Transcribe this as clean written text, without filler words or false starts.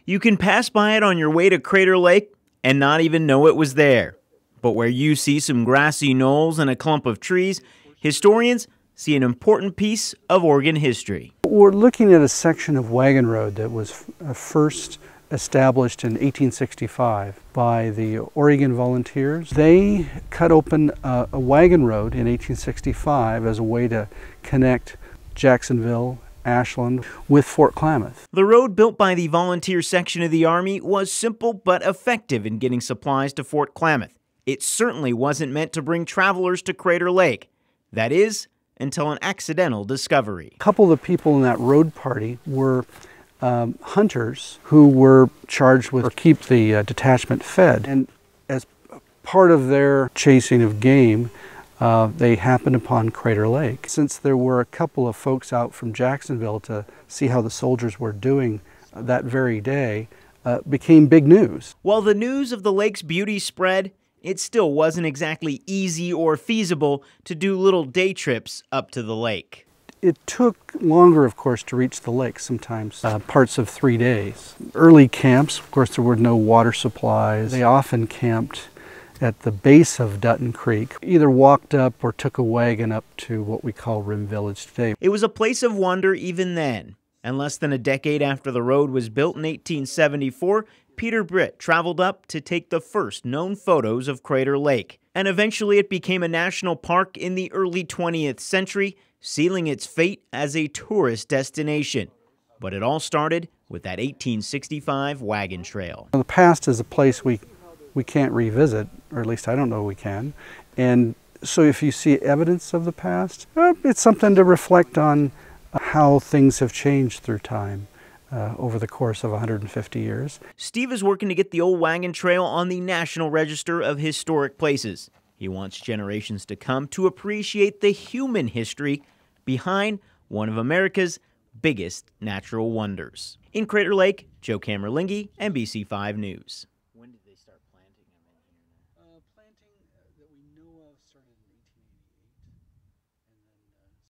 You can pass by it on your way to Crater Lake and not even know it was there. But where you see some grassy knolls and a clump of trees, historians see an important piece of Oregon history. We're looking at a section of Wagon Road that was first established in 1865 by the Oregon Volunteers. They cut open a wagon road in 1865 as a way to connect Jacksonville, Ashland with Fort Klamath. The road built by the volunteer section of the Army was simple but effective in getting supplies to Fort Klamath. It certainly wasn't meant to bring travelers to Crater Lake. That is, until an accidental discovery. A couple of the people in that road party were hunters who were charged with keep the detachment fed. And as part of their chasing of game, they happened upon Crater Lake. Since there were a couple of folks out from Jacksonville to see how the soldiers were doing that very day, became big news. While the news of the lake's beauty spread, it still wasn't exactly easy or feasible to do little day trips up to the lake. It took longer, of course, to reach the lake, sometimes parts of 3 days. Early camps, of course, there were no water supplies. They often camped at the base of Dutton Creek, either walked up or took a wagon up to what we call Rim Village today. It was a place of wonder even then, and less than a decade after the road was built in 1874, Peter Britt traveled up to take the first known photos of Crater Lake, and eventually it became a national park in the early 20th century, sealing its fate as a tourist destination. But it all started with that 1865 wagon trail. The past is a place we can't revisit, or at least I don't know we can. And so if you see evidence of the past, it's something to reflect on how things have changed through time over the course of 150 years. Steve is working to get the old wagon trail on the National Register of Historic Places. He wants generations to come to appreciate the human history behind one of America's biggest natural wonders. In Crater Lake, Joe Camerlingi, NBC5 News. When did they start planting them in here? Planting that we know of started in